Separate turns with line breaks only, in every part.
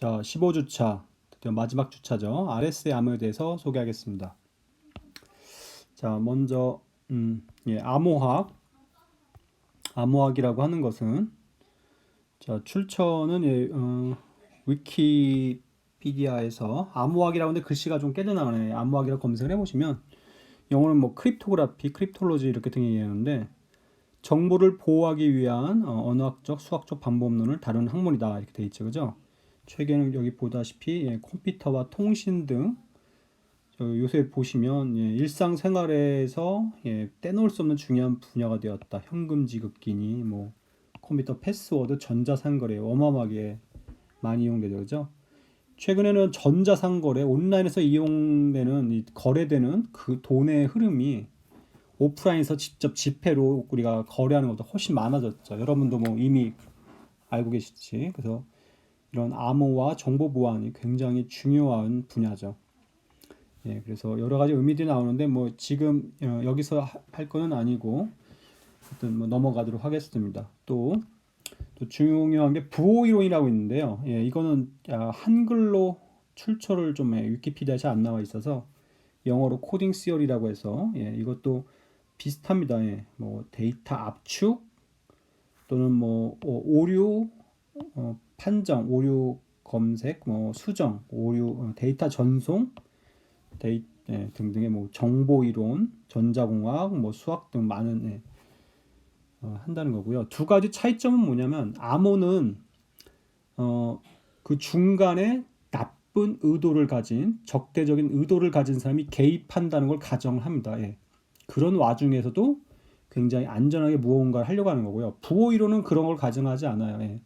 자, 15주차, 드디어 마지막 주차죠. RS의 암호에 대해서 소개하겠습니다. 자, 먼저 암호학이라고 하는 것은 자, 출처는 위키피디아에서 암호학이라고 하는데 글씨가 좀 깨져나가네. 암호학이라고 검색을 해보시면 영어는 뭐 크립토그래피, 크립톨로지 이렇게 등이되는데 정보를 보호하기 위한 언어학적, 수학적 방법론을 다루는 학문이다 이렇게 돼 있죠, 그죠? 최근에 여기 보다시피 컴퓨터와 통신 등 요새 보시면 일상생활에서 떼놓을 수 없는 중요한 분야가 되었다. 현금 지급기니 뭐 컴퓨터 패스워드, 전자상거래 어마어마하게 많이 이용되죠, 그죠? 최근에는 전자상거래, 온라인에서 이용되는 거래되는 그 돈의 흐름이 오프라인에서 직접 지폐로 우리가 거래하는 것보다 훨씬 많아졌죠. 여러분도 뭐 이미 알고 계시지. 그래서 이런 암호화 정보 보안이 굉장히 중요한 분야죠. 그래서 여러 가지 의미들이 나오는데 뭐 지금 여기서 할 거는 아니고 하여튼 뭐 넘어가도록 하겠습니다. 또 중요한 게 부호이론이라고 있는데요. 이거는 한글로 출처를 좀 위키피디아에 잘 안 나와 있어서 영어로 코딩 시어리라고 해서 이것도 비슷합니다. 뭐 데이터 압축 또는 뭐 오류 판정, 오류 검색, 뭐 수정, 오류 데이터 전송, 등등의 뭐 정보 이론, 전자공학, 뭐 수학 등 많은 한다는 거고요. 두 가지 차이점은 뭐냐면 암호는 그 중간에 나쁜 의도를 가진 적대적인 의도를 가진 사람이 개입한다는 걸 가정을 합니다. 그런 와중에서도 굉장히 안전하게 무언가를 하려고 하는 거고요. 부호 이론은 그런 걸 가정하지 않아요.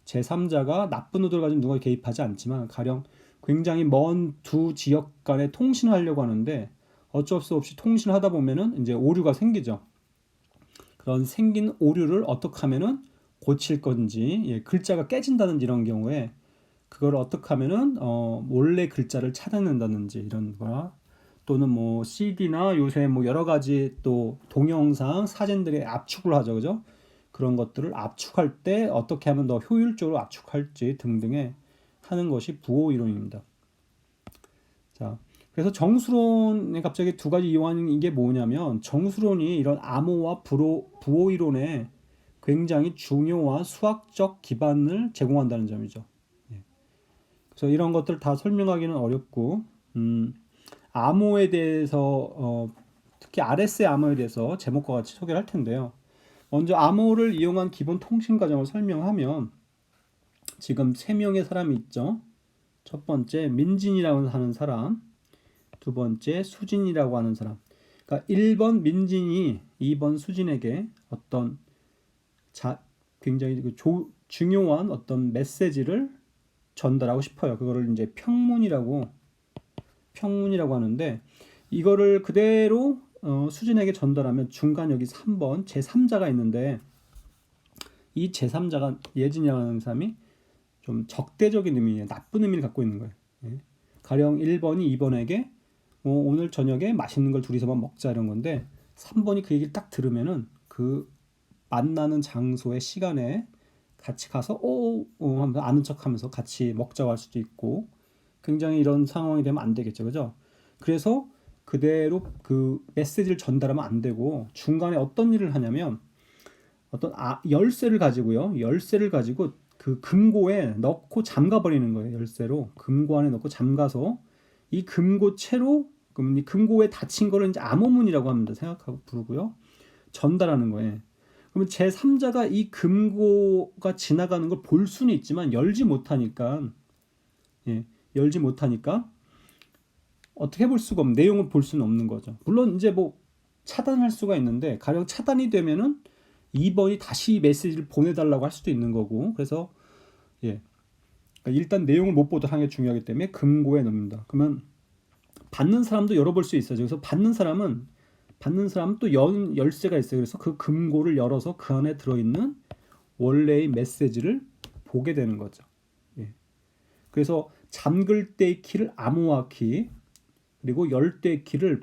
제3자가 나쁜 의도를 가진 누가 개입하지 않지만 가령 굉장히 먼 두 지역 간에 통신을 하려고 하는데 어쩔 수 없이 통신을 하다 보면은 이제 오류가 생기죠. 그런 생긴 오류를 어떻게 하면은 고칠 건지, 글자가 깨진다든지 이런 경우에 그걸 어떻게 하면은 몰래 글자를 찾아낸다든지 이런 거나 또는 뭐 CD나 요새 뭐 여러 가지 또 동영상, 사진들의 압축을 하죠, 그죠? 그런 것들을 압축할 때 어떻게 하면 더 효율적으로 압축할지 등등의 하는 것이 부호 이론입니다. 자, 그래서 정수론에 갑자기 두 가지 이용하는 게 뭐냐면 정수론이 이런 암호와 부호 이론에 굉장히 중요한 수학적 기반을 제공한다는 점이죠. 그래서 이런 것들 다 설명하기는 어렵고 암호에 대해서 특히 RS의 암호에 대해서 제목과 같이 소개를 할 텐데요. 먼저 암호를 이용한 기본 통신 과정을 설명하면 지금 세 명의 사람이 있죠. 첫 번째 민진이라고 하는 사람, 두 번째 수진이라고 하는 사람. 그러니까 1번 민진이 2번 수진에게 어떤 굉장히 중요한 어떤 메시지를 전달하고 싶어요. 그거를 이제 평문이라고 하는데 이거를 그대로 수진에게 전달하면 중간 여기 3번 제3자가 있는데 이 제3자가 예진이라는 사람이 좀 적대적인 의미, 나쁜 의미를 갖고 있는 거예요. 가령 1번이 2번에게 오늘 저녁에 맛있는 걸 둘이서만 먹자 이런 건데 3번이 그 얘기를 딱 들으면은 그 만나는 장소에 시간에 같이 가서 하면서 아는 척하면서 같이 먹자고 할 수도 있고 굉장히 이런 상황이 되면 안 되겠죠, 그죠? 그래서 그대로 그 메시지를 전달하면 안 되고 중간에 어떤 일을 하냐면 어떤 열쇠를 가지고 그 금고에 넣고 잠가 버리는 거예요. 열쇠로 금고 안에 넣고 잠가서 이 금고채로 이 금고에 닫힌 거를 이제 암호문이라고 합니다. 생각하고 부르고요. 전달하는 거예요. 그러면 제3자가 이 금고가 지나가는 걸 볼 수는 있지만 열지 못하니까 어떻게 해볼 수가 없는 내용을 볼 수는 없는 거죠. 물론 이제 뭐 차단할 수가 있는데 가령 차단이 되면은 2번이 다시 메시지를 보내달라고 할 수도 있는 거고 그래서 그러니까 일단 내용을 못 보도록 하는 게 중요하기 때문에 금고에 넣습니다. 그러면 받는 사람도 열어볼 수 있어요. 그래서 받는 사람은 또 열쇠가 있어요. 그래서 그 금고를 열어서 그 안에 들어있는 원래의 메시지를 보게 되는 거죠. 그래서 잠글 때의 키를 암호화 키 그리고 열 때의 키를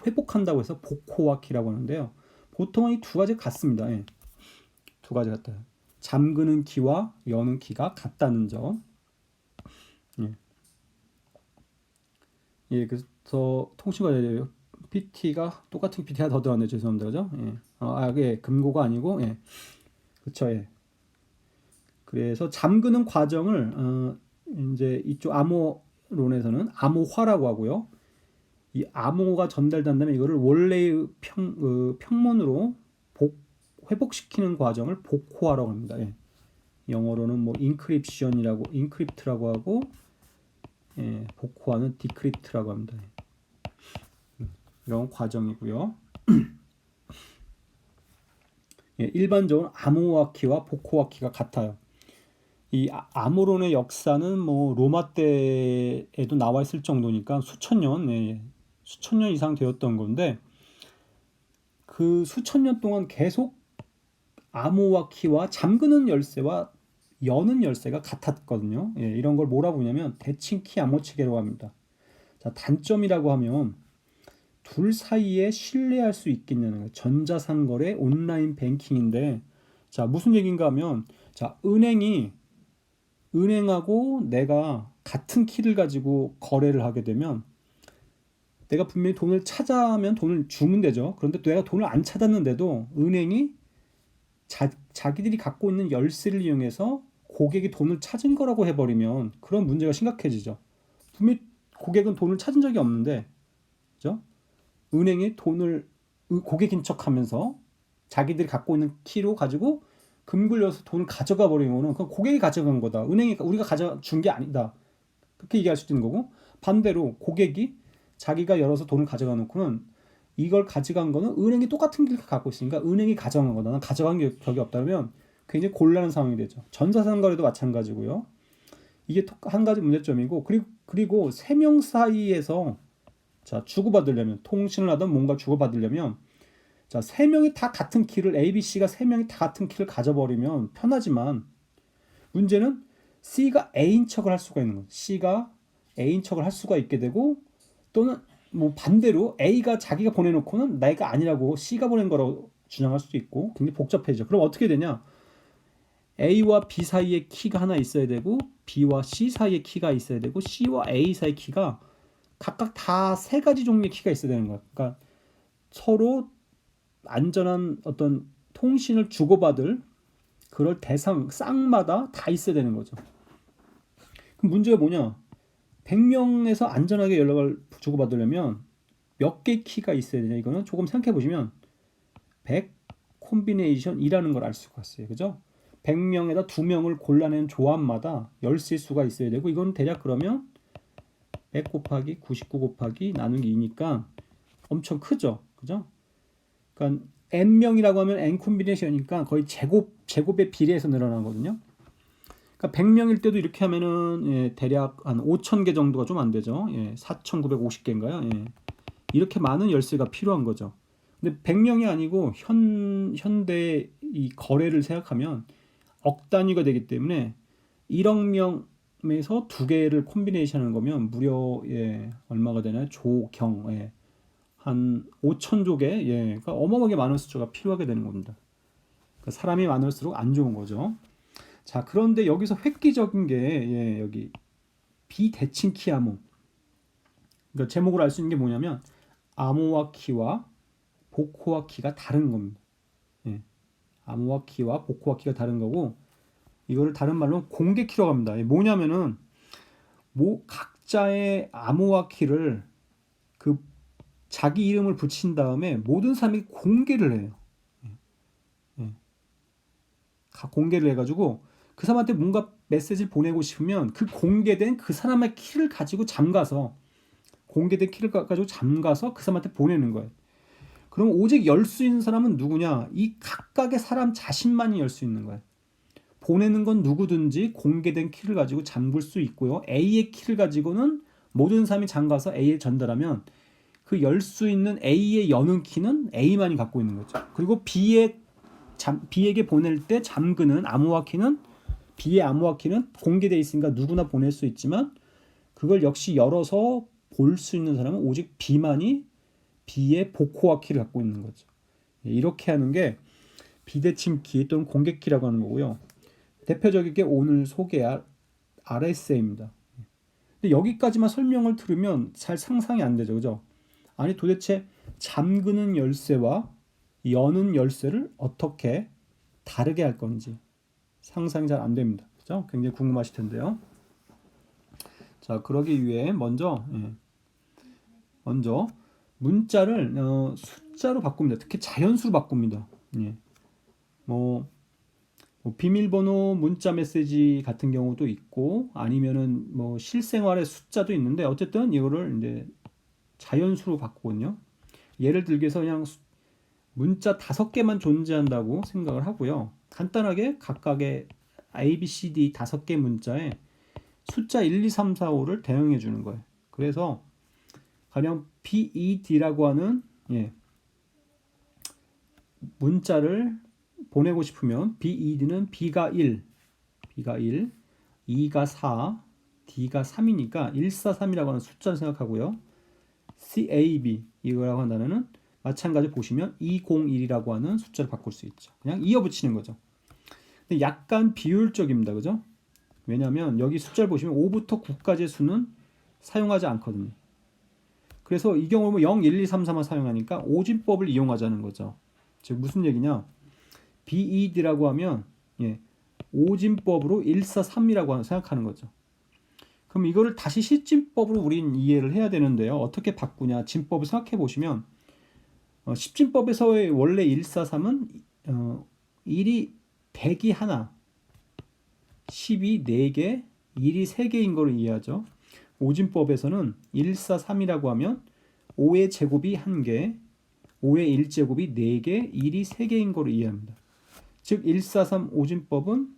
회복한다고 해서 복호화 키라고 하는데요. 보통은 이 두 가지 같습니다. 두 가지 같아요. 잠그는 키와 여는 키가 같다는 점. 예. 예, 그래서 통신과 PT가 똑같은 PT가 더 들어왔네요. 죄송합니다. 그죠? 예. 예, 금고가 아니고, 예. 그쵸, 예. 그래서 잠그는 과정을, 이제 이쪽 암호론에서는 암호화라고 하고요. 이 암호가 전달된다면 이거를 원래의 평문으로 회복시키는 과정을 복호화라고 합니다. 예. 영어로는 뭐 인크립트라고 하고, 예, 복호화는 디크립트라고 합니다. 이런 과정이고요. 예, 일반적으로 암호화 키와 복호화 키가 같아요. 이 암호론의 역사는 뭐 로마 때에도 나와 있을 정도니까 수천 년, 예, 수천 년 이상 되었던 건데 그 수천 년 동안 계속 암호화 키와 잠그는 열쇠와 여는 열쇠가 같았거든요. 예, 이런 걸 뭐라고 하냐면 대칭키 암호 체계라고 합니다. 자, 단점이라고 하면 둘 사이에 신뢰할 수 있겠냐는 거예요. 전자상거래 온라인 뱅킹인데 자, 무슨 얘기인가 하면 자, 은행하고 내가 같은 키를 가지고 거래를 하게 되면 내가 분명히 돈을 찾아면 돈을 주면 되죠. 그런데 내가 돈을 안 찾았는데도 은행이 자기들이 갖고 있는 열쇠를 이용해서 고객이 돈을 찾은 거라고 해버리면 그런 문제가 심각해지죠. 분명히 고객은 돈을 찾은 적이 없는데, 그죠? 은행이 돈을 고객인 척하면서 자기들이 갖고 있는 키로 가지고 금 굴려서 돈을 가져가 버리면은 그건 고객이 가져간 거다. 은행이 우리가 가져준 게 아니다. 그렇게 얘기할 수도 있는 거고 반대로 고객이 자기가 열어서 돈을 가져가 놓고는 이걸 가져간 거는 은행이 똑같은 길 갖고 있으니까 은행이 가져간 거다. 난 가져간 격이 없다면 굉장히 곤란한 상황이 되죠. 전자상 거래도 마찬가지고요. 이게 한 가지 문제점이고 그리고 세 명 사이에서 자 주고받으려면 통신을 하든 뭔가 주고받으려면 자 세 명이 다 같은 키를 A, B, C가 세 명이 다 같은 키를 가져버리면 편하지만 문제는 C가 A인 척을 할 수가 있는 거죠. C가 A인 척을 할 수가 있게 되고 또는 뭐 반대로 A가 자기가 보내놓고는 내가 아니라고 C가 보낸 거라고 주장할 수도 있고 굉장히 복잡해져. 그럼 어떻게 되냐? A와 B 사이에 키가 하나 있어야 되고 B와 C 사이에 키가 있어야 되고 C와 A 사이에 키가 각각 다 세 가지 종류의 키가 있어야 되는 거야. 그러니까 서로 안전한 어떤 통신을 주고받을 그럴 대상 쌍마다 다 있어야 되는 거죠. 그럼 문제가 뭐냐? 100명에서 안전하게 연락을 주고받으려면 몇 개 키가 있어야 되냐? 이거는 조금 생각해 보시면 100 콤비네이션이라는 걸 알 수가 있어요. 그죠? 100명에다 2명을 골라낸 조합마다 열쇠 수가 있어야 되고 이건 대략 그러면 100 곱하기 99 곱하기 나누기 2니까 엄청 크죠. 그죠? 그러니까 n명이라고 하면 n 콤비네이션이니까 거의 제곱에 비례해서 늘어나거든요. 그러니까 100명일 때도 이렇게 하면은 예, 대략 한 5,000개 정도가 좀 안 되죠. 예, 4,950개인가요? 예. 이렇게 많은 열쇠가 필요한 거죠. 근데 100명이 아니고 현대 이 거래를 생각하면 억 단위가 되기 때문에 1억 명에서 두 개를 콤비네이션 하는 거면 무려 예, 얼마가 되나요? 조경 예. 한 5,000조개 예. 그러니까 어마어마하게 많은 숫자가 필요하게 되는 겁니다. 그러니까 사람이 많을수록 안 좋은 거죠. 자, 그런데 여기서 획기적인 게 예, 여기 비대칭키 암호. 그러니까 제목을 알 수 있는 게 뭐냐면 암호화 키와 복호화 키가 다른 겁니다. 예. 암호화 키와 복호화 키가 다른 거고 이거를 다른 말로 공개 키라고 합니다. 뭐냐면은 각자의 암호화 키를 그 자기 이름을 붙인 다음에 모든 사람이 공개를 해요. 예. 공개를 해가지고 그 사람한테 뭔가 메시지를 보내고 싶으면 그 공개된 그 사람의 키를 가지고 공개된 키를 가지고 잠가서 그 사람한테 보내는 거예요. 그럼 오직 열 수 있는 사람은 누구냐? 이 각각의 사람 자신만이 열 수 있는 거예요. 보내는 건 누구든지 공개된 키를 가지고 잠글 수 있고요. A의 키를 가지고는 모든 사람이 잠가서 A에 전달하면 그 열 수 있는 A의 여는 키는 A만이 갖고 있는 거죠. 그리고 B에게 보낼 때 잠그는 암호화 키는 B의 암호화 키는 공개되어 있으니까 누구나 보낼 수 있지만 그걸 역시 열어서 볼 수 있는 사람은 오직 B만이 B의 복호화 키를 갖고 있는 거죠. 이렇게 하는 게 비대칭 키 또는 공개 키라고 하는 거고요. 대표적인 게 오늘 소개할 RSA입니다. 근데 여기까지만 설명을 들으면 잘 상상이 안 되죠, 그죠? 아니 도대체 잠그는 열쇠와 여는 열쇠를 어떻게 다르게 할 건지 상상이 잘 안 됩니다, 그죠? 굉장히 궁금하실 텐데요. 자, 그러기 위해 먼저 문자를 숫자로 바꿉니다. 특히 자연수로 바꿉니다. 예. 뭐 비밀번호 문자 메시지 같은 경우도 있고 아니면은 뭐 실생활의 숫자도 있는데 어쨌든 이거를 이제 자연수로 바꾸거든요. 예를 들게서 그냥 문자 5개만 존재한다고 생각을 하고요. 간단하게 각각의 A, B, C, D 5개 문자에 숫자 1, 2, 3, 4, 5를 대응해 주는 거예요. 그래서 가령 BED라고 하는 문자를 보내고 싶으면 BED는 B가 1, E가 4, D가 3이니까 143이라고 하는 숫자를 생각하고요. CAB 이거라고 한 단어는 마찬가지 보시면 201이라고 하는 숫자를 바꿀 수 있죠. 그냥 이어붙이는 거죠. 근데 약간 비효율적입니다. 그죠? 왜냐하면 여기 숫자를 보시면 5부터 9까지의 수는 사용하지 않거든요. 그래서 이 경우 0, 1, 2, 3, 4만 사용하니까 오진법을 이용하자는 거죠. 즉 무슨 얘기냐? BED라고 하면 오진법으로 143이라고 생각하는 거죠. 그럼 이거를 다시 시진법으로 우린 이해를 해야 되는데요. 어떻게 바꾸냐? 진법을 생각해 보시면 십진법에서의 원래 143은 1이 100이 하나, 10이 4개, 1이 3개인 거로 이해하죠. 오진법에서는 143이라고 하면 5의 제곱이 1개, 5의 1제곱이 4개, 1이 3개인 거로 이해합니다. 즉 143 오진법은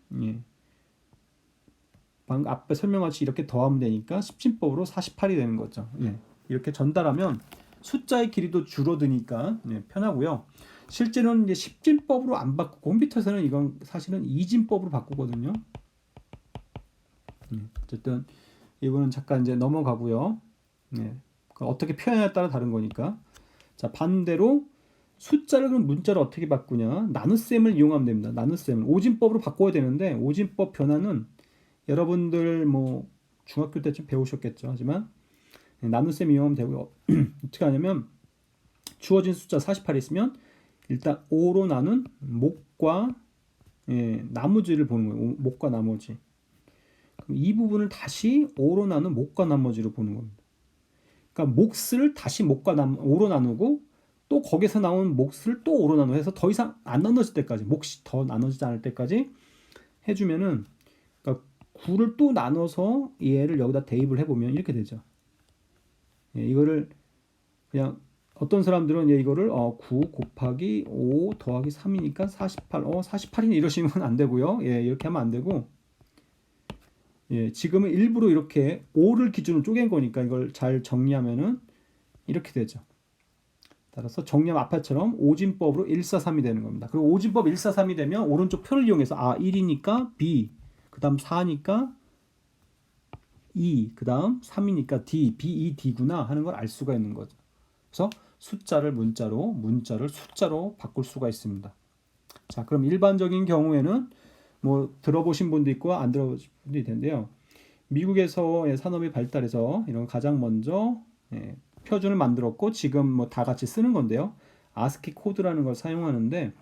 방금 앞에 설명같이 이렇게 더하면 되니까 십진법으로 48이 되는 거죠. 이렇게 전달하면 숫자의 길이도 줄어드니까 편하고요. 실제로는 이제 십진법으로 안 바꾸고 컴퓨터에서는 이건 사실은 이진법으로 바꾸거든요. 어쨌든 이거는 잠깐 이제 넘어가고요. 어떻게 표현에 따라 다른 거니까. 자, 반대로 숫자를 그럼 문자를 어떻게 바꾸냐? 나눗셈을 이용하면 됩니다. 나눗셈을 오진법으로 바꿔야 되는데 오진법 변화는 여러분들 뭐 중학교 때쯤 배우셨겠죠. 하지만 나눗셈 이용하면 되고요. 어떻게 하냐면 주어진 숫자 48이 있으면 일단 5로 나눈 목과 나머지를 보는 거예요. 목과 나머지. 그럼 이 부분을 다시 5로 나눈 목과 나머지로 보는 겁니다. 그러니까 몫을 다시 목과 5로 나누고 또 거기서 나온 몫을 또 5로 나누어 해서 더 이상 안 나눠질 때까지 몫이 더 나눠지지 않을 때까지 해주면은 그러니까 9를 또 나눠서 얘를 여기다 대입을 해보면 이렇게 되죠. 이거를 그냥 어떤 사람들은 이거를 9 곱하기 5 더하기 3이니까 48 48이네 이러시면 안 되고요. 이렇게 하면 안 되고 지금은 일부러 이렇게 5를 기준으로 쪼갠 거니까 이걸 잘 정리하면은 이렇게 되죠. 따라서 정리하면 아파처럼 오진법으로 143이 되는 겁니다. 그리고 오진법 143이 되면 오른쪽 표를 이용해서 1이니까 B, 그 다음 4니까 E, 그 다음 3이니까 D, B, E, D구나 하는 걸 알 수가 있는 거죠. 그래서 숫자를 문자로, 문자를 숫자로 바꿀 수가 있습니다. 자, 그럼 일반적인 경우에는 뭐 들어보신 분도 있고 안 들어보신 분도 있는데요. 미국에서의 산업이 발달해서 이런 가장 먼저 표준을 만들었고 지금 뭐 다 같이 쓰는 건데요. 아스키 코드라는 걸 사용하는데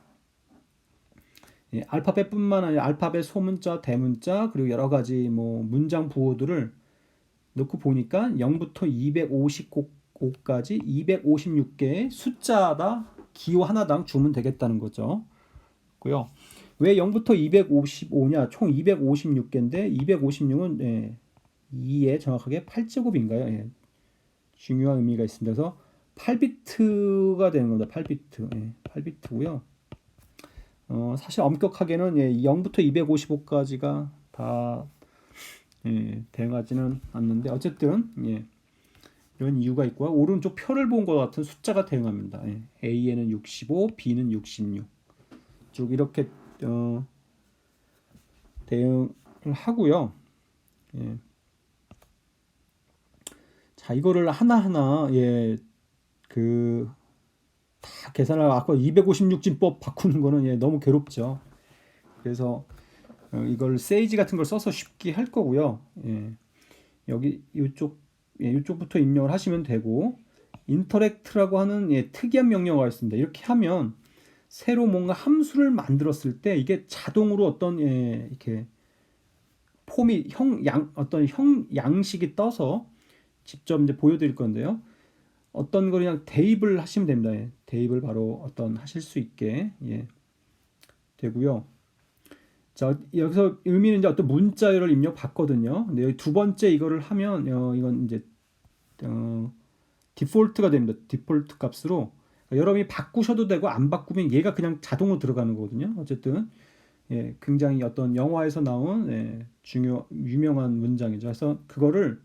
알파벳뿐만 아니라 알파벳 소문자, 대문자 그리고 여러 가지 뭐 문장 부호들을 넣고 보니까 0부터 255까지 256개의 숫자다 기호 하나당 주면 되겠다는 거죠. 고요. 왜 0부터 255냐? 총 256개인데 256은 2의 정확하게 8제곱인가요? 중요한 의미가 있습니다. 그래서 8비트가 되는 겁니다. 8비트. 8비트고요. 사실 엄격하게는 0부터 255까지가 다 대응하지는 않는데 어쨌든 이런 이유가 있고요. 오른쪽 표를 본 것 같은 숫자가 대응합니다. A에는 65, B는 66. 쭉 이렇게 대응을 하고요. 자, 이거를 하나하나 다 계산을 아까 256진법 바꾸는 거는 너무 괴롭죠. 그래서 이걸 세이지 같은 걸 써서 쉽게 할 거고요. 여기 이쪽부터 입력을 하시면 되고 인터랙트라고 하는 특이한 명령어가 있습니다. 이렇게 하면 새로 뭔가 함수를 만들었을 때 이게 자동으로 어떤 이렇게 폼이 어떤 양식이 떠서 직접 이제 보여드릴 건데요. 어떤 걸 그냥 대입을 하시면 됩니다. 대입을 바로 어떤 하실 수 있게 되고요. 자, 여기서 의미는 이제 어떤 문자열을 입력 받거든요. 근데 여기 두 번째 이거를 하면 이건 이제 디폴트가 됩니다. 디폴트 값으로 그러니까 여러분이 바꾸셔도 되고 안 바꾸면 얘가 그냥 자동으로 들어가는 거거든요. 어쨌든 굉장히 어떤 영화에서 나온 유명한 문장이죠. 그래서 그거를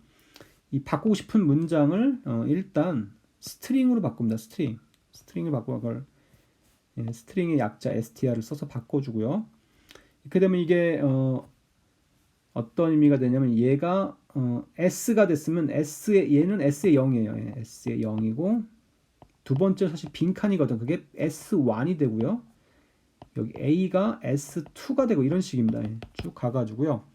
이 바꾸고 싶은 문장을 일단 스트링으로 바꿉니다. 스트링을 바꾸고 그걸 스트링의 약자 str을 써서 바꿔주고요. 이렇게 되면 이게 어떤 의미가 되냐면 얘가 s가 됐으면 얘는 s의 0이에요. s의 0이고 두 번째 사실 빈칸이거든. 그게 s1이 되고요. 여기 a가 s2가 되고 이런 식입니다. 쭉 가가지고요.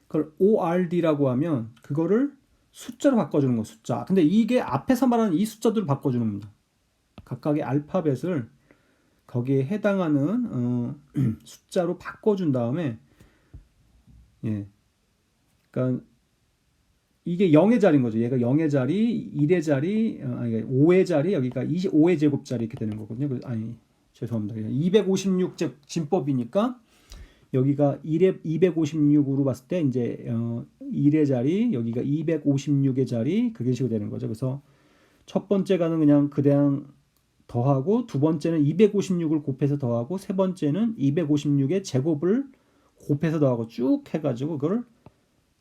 그걸 ord라고 하면 그거를 숫자로 바꿔주는 거 숫자. 근데 이게 앞에서 말하는 이 숫자들을 바꿔주는 겁니다. 각각의 알파벳을 거기에 해당하는 숫자로 바꿔준 다음에 그러니까 이게 0의 자리인 거죠. 얘가 0의 자리, 1의 자리, 5의 자리, 여기가 25의 제곱자리 이렇게 되는 거거든요. 아니 죄송합니다. 256 진법이니까 여기가 256으로 봤을 때 이제 1의 자리, 여기가 256의 자리 그게 식으로 되는 거죠. 그래서 첫 번째 가는 그냥 그냥 더하고 두 번째는 256을 곱해서 더하고 세 번째는 256의 제곱을 곱해서 더하고 쭉 해가지고 그걸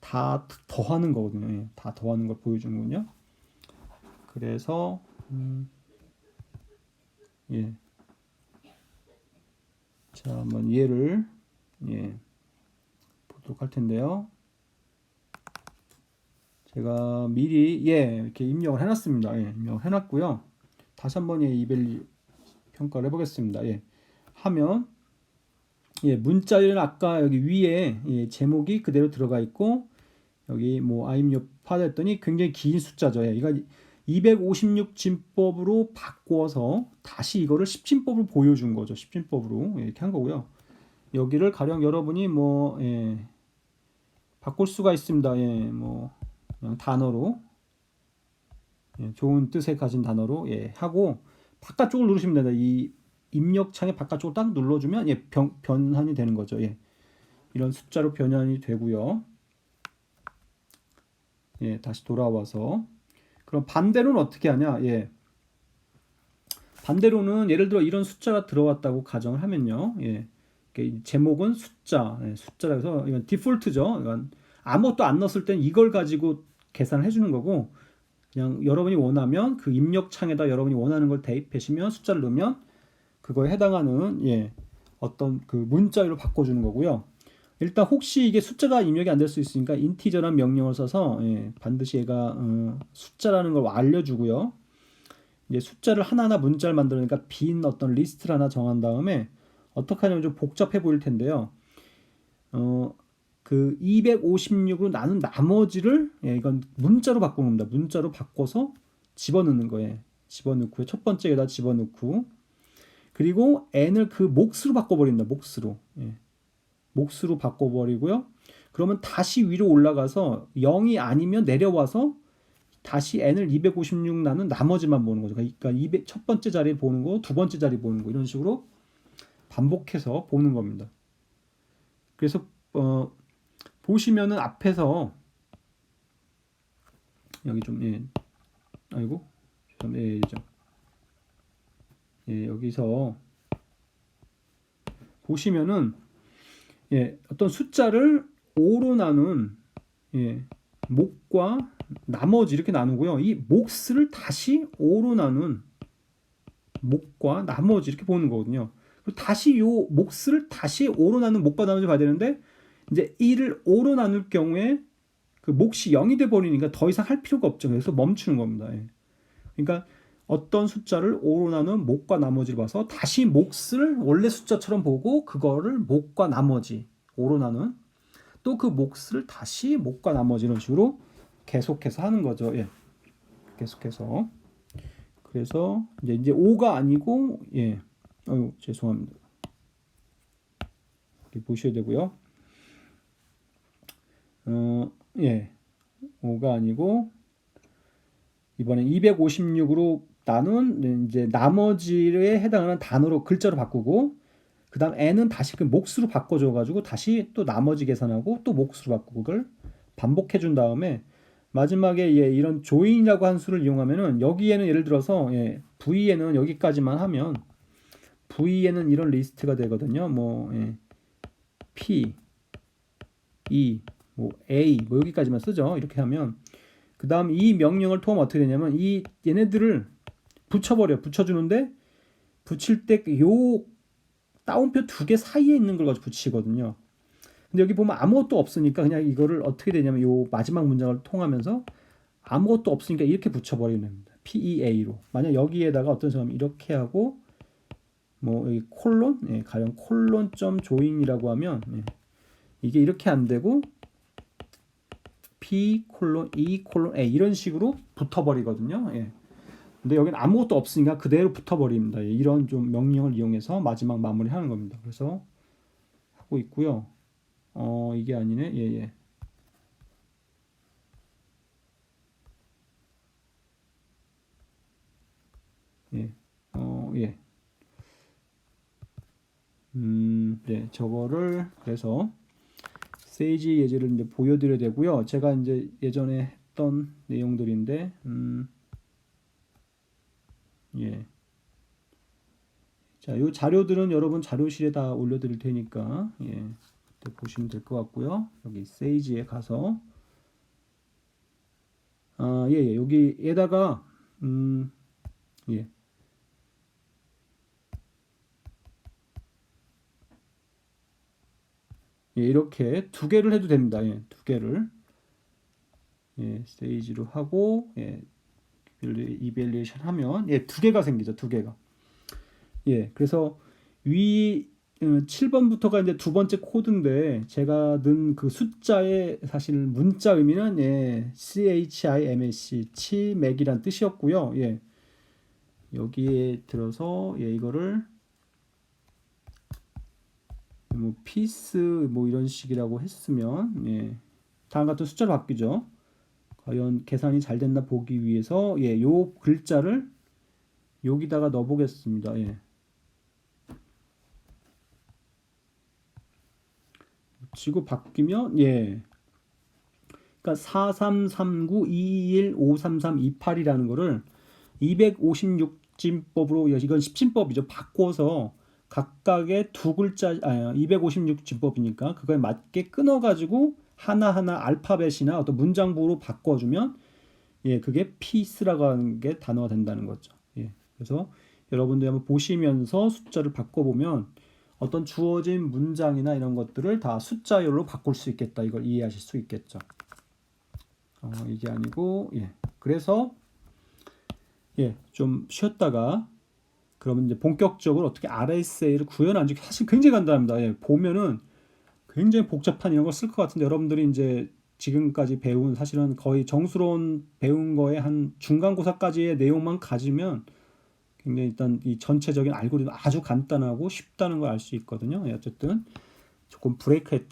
다 더하는 거거든요. 다 더하는 걸 보여주는군요. 그래서 자 한번 얘를 보도록 할 텐데요. 제가 미리 이렇게 입력을 해놨습니다. 입력을 해놨고요. 다시 한번 이밸류 평가를 해보겠습니다. 하면 문자열은 아까 여기 위에 제목이 그대로 들어가 있고 여기 뭐 I'm your father 했더니 굉장히 긴 숫자죠. 이거 256 진법으로 바꿔서 다시 이거를 10진법으로 보여준 거죠. 10진법으로 이렇게 한 거고요. 여기를 가령 여러분이 뭐 바꿀 수가 있습니다. 뭐 그냥 단어로 좋은 뜻에 가진 단어로 하고 바깥쪽을 누르시면 됩니다. 이 입력창의 바깥쪽을 딱 눌러주면 변환이 되는 거죠. 이런 숫자로 변환이 되고요. 다시 돌아와서 그럼 반대로는 어떻게 하냐? 반대로는 예를 들어 이런 숫자가 들어왔다고 가정을 하면요. 제목은 숫자라 해서 이건 디폴트죠. 이건 아무것도 안 넣었을 땐 이걸 가지고 계산을 해주는 거고 그냥 여러분이 원하면 그 입력창에다 여러분이 원하는 걸 대입하시면 숫자를 넣으면 그거에 해당하는 어떤 그 문자로 바꿔주는 거고요. 일단 혹시 이게 숫자가 입력이 안 될 수 있으니까 인티저라는 명령을 써서 반드시 얘가 숫자라는 걸 알려주고요. 이제 숫자를 하나하나 문자를 만들어내니까 빈 어떤 리스트를 하나 정한 다음에 어떻게 하냐면 좀 복잡해 보일 텐데요. 그 256으로 나눈 나머지를 이건 문자로 바꾸는 겁니다. 문자로 바꿔서 집어넣는 거예요. 집어넣고요. 첫 번째에다 집어넣고 그리고 n을 그 몫으로 바꿔버린다. 몫으로 바꿔버리고요. 그러면 다시 위로 올라가서 0이 아니면 내려와서 다시 n을 256 나눈 나머지만 보는 거죠. 그러니까 첫 번째 자리 보는 거, 두 번째 자리 보는 거 이런 식으로 반복해서 보는 겁니다. 그래서 보시면은 앞에서 여기 좀 아이고 여기서 보시면은 어떤 숫자를 5로 나눈 몫과 나머지 이렇게 나누고요. 이 몫을 다시 5로 나눈 몫과 나머지 이렇게 보는 거거든요. 그리고 다시 요 몫을 다시 5로 나눈 몫과 나머지 봐야 되는데 이제 1을 5로 나눌 경우에 그 몫이 0이 돼 버리니까 더 이상 할 필요가 없죠. 그래서 멈추는 겁니다. 그러니까 어떤 숫자를 5로 나눈 몫과 나머지를 봐서 다시 몫을 원래 숫자처럼 보고 그거를 몫과 나머지 5로 나눈 또 그 몫을 다시 몫과 나머지 이런 식으로 계속해서 하는 거죠. 예. 계속해서. 그래서 이제 5가 아니고 예. 죄송합니다. 이렇게 보셔야 되고요. 예. 5가 아니고 이번에 256으로 나눈 이제 나머지에 해당하는 단어로 글자로 바꾸고 그다음 n은 다시 그 몫으로 바꿔줘 가지고 다시 또 나머지 계산하고 또 몫으로 바꾸고 그걸 반복해 준 다음에 마지막에 예, 이런 조인이라고 한 수를 이용하면은 여기에는 예를 들어서 예, v에는 여기까지만 하면 v에는 이런 리스트가 되거든요. 뭐 예, p, e, 뭐 a 뭐 여기까지만 쓰죠. 이렇게 하면 그 다음 이 명령을 통하면 어떻게 되냐면 이 얘네들을 붙여주는데 붙일 때 요 따옴표 두 개 사이에 있는 걸 가지고 붙이거든요. 근데 여기 보면 아무것도 없으니까 그냥 이거를 어떻게 되냐면 요 마지막 문장을 통하면서 아무것도 없으니까 이렇게 붙여버리는 겁니다. PEA로. 만약 여기에다가 어떤 사람이 이렇게 하고 뭐 여기 콜론, 예, 가령 콜론 점 조인이라고 하면 예, 이게 이렇게 안 되고 P 콜론 E 콜론 A 이런 식으로 붙어버리거든요. 예. 근데 여기는 아무것도 없으니까 그대로 붙어버립니다. 예, 이런 좀 명령을 이용해서 마지막 마무리하는 겁니다. 그래서 하고 있고요. 이게 아니네. 예, 예. 예. 예. 네, 저거를 그래서 세이지 예제를 이제 보여드려야 되고요. 제가 이제 예전에 했던 내용들인데, 예. 자, 요 자료들은 여러분 자료실에 다 올려드릴 테니까, 예, 그때 보시면 될 것 같고요. 여기 세이지에 가서, 예, 예, 여기에다가, 예. 예, 이렇게 두 개를 해도 됩니다. 예, 두 개를. 예, 세이지로 하고, 예, 이벨리에이션 하면, 예, 두 개가 생기죠. 두 개가. 예, 그래서 위 7번부터가 이제 두 번째 코드인데 제가 넣은 그 숫자의 사실 문자 의미는 예, CHIMAC, 치맥이란 뜻이었고요. 예, 여기에 들어서 예, 이거를 뭐 피스 뭐 이런 식이라고 했으면 예, 다음 같은 숫자로 바뀌죠. 과연 계산이 잘 됐나 보기 위해서 예, 요 글자를 여기다가 넣어 보겠습니다. 예. 지구 바뀌면 예. 그러니까 433922153328이라는 거를 256진법으로 이건 10진법이죠. 바꿔서 각각의 두 글자 256진법이니까 그거에 맞게 끊어 가지고 하나하나 알파벳이나 어떤 문장부로 바꿔 주면 예, 그게 피스라고 하는 게 단어가 된다는 거죠. 예. 그래서 여러분들이 한번 보시면서 숫자를 바꿔 보면 어떤 주어진 문장이나 이런 것들을 다 숫자열로 바꿀 수 있겠다. 이걸 이해하실 수 있겠죠. 이게 아니고, 예. 그래서, 예, 좀 쉬었다가, 그러면 이제 본격적으로 어떻게 RSA를 구현하는지 사실 굉장히 간단합니다. 예, 보면은 굉장히 복잡한 이런 걸 쓸 것 같은데 여러분들이 이제 지금까지 배운 사실은 거의 정수론 배운 거에 한 중간고사까지의 내용만 가지면 굉장히 일단 이 전체적인 알고리즘 아주 간단하고 쉽다는 걸 알 수 있거든요. 예, 어쨌든 조금 브레이크했다.